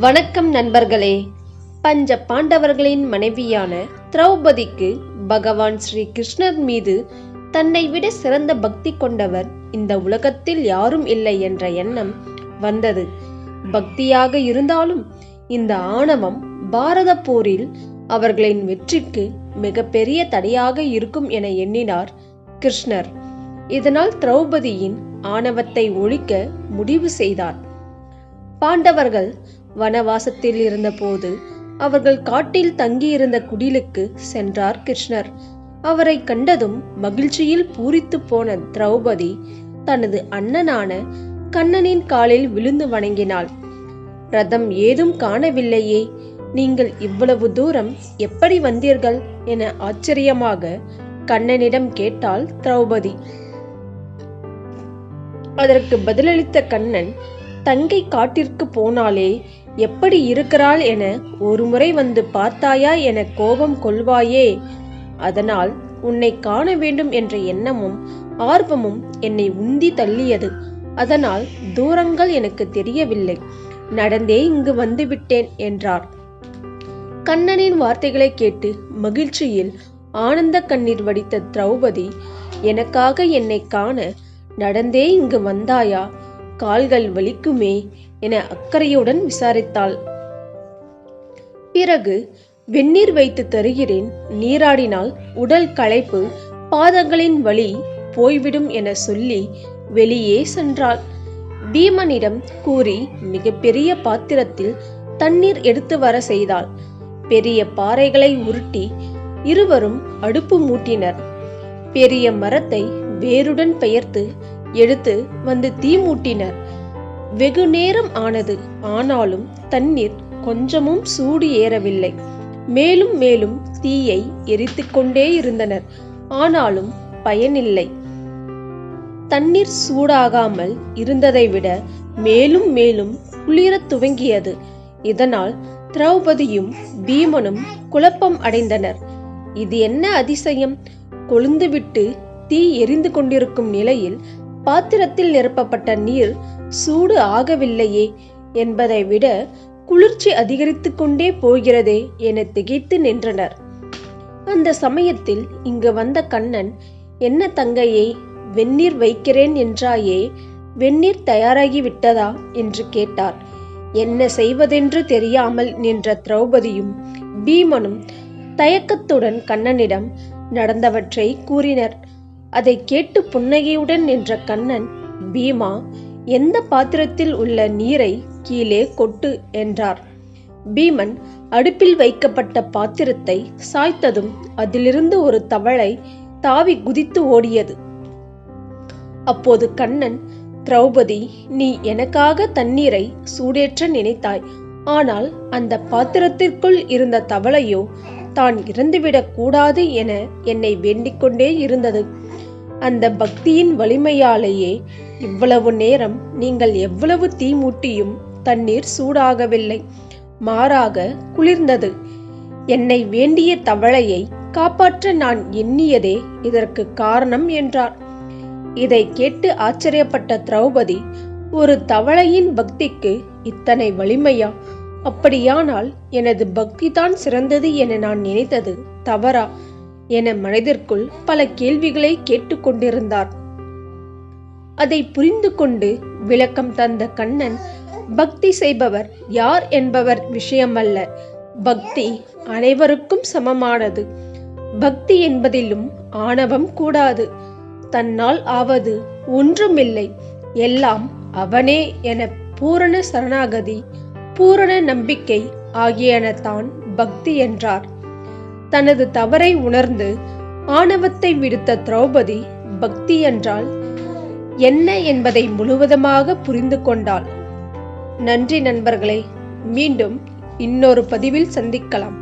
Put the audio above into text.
வணக்கம் நண்பர்களே. பஞ்ச பாண்டவர்களின் மனைவியான திரௌபதிக்கு பகவான் ஸ்ரீ கிருஷ்ணர் மீது தன்னை விட சிறந்த பக்தி கொண்டவர் இந்த உலகத்தில் யாரும் இல்லை என்ற எண்ணம் வந்தது. பக்தியாக இருந்தாலும் இந்த ஆணவம் பாரத போரில் அவர்களின் வெற்றிக்கு மிகப்பெரிய தடையாக இருக்கும் என எண்ணினார் கிருஷ்ணர். இதனால் திரௌபதியின் ஆணவத்தை ஒழிக்க முடிவு செய்தார். பாண்டவர்கள் வனவாசத்தில் இருந்தபோது அவர்கள் காட்டில் தங்கியிருந்த குடிலுக்கு சென்றார் கிருஷ்ணர். அவரை கண்டதும் மகிழ்ச்சியில் பூரித்து போன திரௌபதி தனது அண்ணனான கண்ணனின் காலில் விழுந்து வணங்கினாள். ரதம் ஏதும் காணவில்லையே, நீங்கள் இவ்வளவு தூரம் எப்படி வந்தீர்கள் என ஆச்சரியமாக கண்ணனிடம் கேட்டாள் திரௌபதி. அதற்கு பதிலளித்த கண்ணன், தங்கை காட்டிற்கு போனாலே எப்படி இருக்கிறாள் என ஒருமுறை வந்து பார்த்தாயா என கோபம் கொள்வாயே. அதனால் உன்னை காண வேண்டும் என்ற எண்ணமும் ஆர்வமும் என்னை உந்தி தள்ளியது. அதனால் தூரங்கள் எனக்கு தெரியவில்லை, நடந்தே இங்கு வந்துவிட்டேன் என்றார். கண்ணனின் வார்த்தைகளை கேட்டு மகிழ்ச்சியில் ஆனந்த கண்ணீர் வடித்த திரௌபதி, எனக்காக என்னை காண நடந்தே இங்கு வந்தாயா? கால்கள் வலிக்குமே என அக்கறையுடன் விசாரித்தாள். பிறகு வெந்நீர் வைத்து தருகிறேன், நீராடினால் உடல் களைப்பு, பாதங்களின் வலி போய்விடும் என சொல்லி வெளியே சென்றாள். பீமனிடம் கூறி மிகப்பெரிய பாத்திரத்தில் தண்ணீர் எடுத்து வர செய்தாள். பெரிய பாறைகளை உருட்டி இருவரும் அடுப்பு மூட்டினர். பெரிய மரத்தை வேருடன் பெயர்த்து எடுத்து வந்து தீ மூட்டினர். வெகு நேரம் ஆனது, ஆனாலும் தண்ணீர் கொஞ்சமும் சூடு ஏறவில்லை. மேலும் மேலும் தீயை எரித்து கொண்டே இருந்தனர். ஆனாலும் பயனில்லை. தண்ணீர் சூடாகாமல் இருந்ததை விட மேலும் மேலும் குளிரத் துவங்கியது. இதனால் திரௌபதியும் பீமனும் குழப்பம் அடைந்தனர். இது என்ன அதிசயம்? கொழுந்துவிட்டு தீ எரிந்து கொண்டிருக்கும் நிலையில் பாத்திரத்தில் நிரப்பப்பட்ட நீர் சூடு ஆகவில்லையே என்பதை விட குளிர்ச்சி அதிகரித்து கொண்டே போகிறதே என திகைத்து நின்றனர். அந்த சமயத்தில் இங்கு வந்த கண்ணன், என்ன தங்கையே, வெந்நீர் வைக்கிறேன் என்றாயே, வெந்நீர் தயாராகி விட்டதா என்று கேட்டார். என்ன செய்வதென்று தெரியாமல் நின்ற திரௌபதியும் பீமனும் தயக்கத்துடன் கண்ணனிடம் நடந்தவற்றை கூறினர். அதை கேட்டு புன்னகையுடன் நின்ற கண்ணன், பீமா, எந்த பாத்திரத்தில் உள்ள நீரை கீழே கொட்டு என்றார். பீமன் அடுப்பில் வைக்கப்பட்ட பாத்திரத்தை சாய்த்ததும் அதிலிருந்து ஒரு தவளை தாவி குதித்து ஓடியது. அப்போது கண்ணன், திரௌபதி, நீ எனக்காக தண்ணீரை சூடேற்ற நினைத்தாய். ஆனால் அந்த பாத்திரத்திற்குள் இருந்த தவளையோ தான் இறந்துவிடக் கூடாது என என்னை வேண்டிக் கொண்டே இருந்தது. அந்த பக்தியின் வலிமையாலேயே இவ்வளவு நேரம் நீங்கள் எவ்வளவு தீ மூட்டியும் தண்ணீர் சூடாகவில்லை, மாறாக குளிர்ந்தது. என்னை வேண்டிய தவளையை காப்பாற்ற நான் எண்ணியதே இதற்கு காரணம் என்றார். இதை கேட்டு ஆச்சரியப்பட்ட திரௌபதி, ஒரு தவளையின் பக்திக்கு இத்தனை வலிமையா? அப்படியானால் எனது பக்தி தான் சிறந்தது என நான் நினைத்தது தவறா என மனதிற்குள் பல கேள்விகளை கேட்டுக்கொண்டிருந்தார். அதை புரிந்து கொண்டு விளக்கம் தந்த கண்ணன், பக்தி செய்பவர் யார் என்பவர் விஷயமல்ல, பக்தி அனைவருக்கும் சமமானது. பக்தி என்பதிலும் ஆணவம் கூடாது. தன்னால் ஆவது ஒன்றுமில்லை, எல்லாம் அவனே என பூரண சரணாகதி, பூரண நம்பிக்கை ஆகியன தான் பக்தி என்றார். தனது தவறை உணர்ந்து ஆணவத்தை விடுத்த திரௌபதி பக்தி என்றால் என்ன என்பதை முழுவதுமாக புரிந்து கொண்டாள். நன்றி நண்பர்களே. மீண்டும் இன்னொரு பதிவில் சந்திக்கலாம்.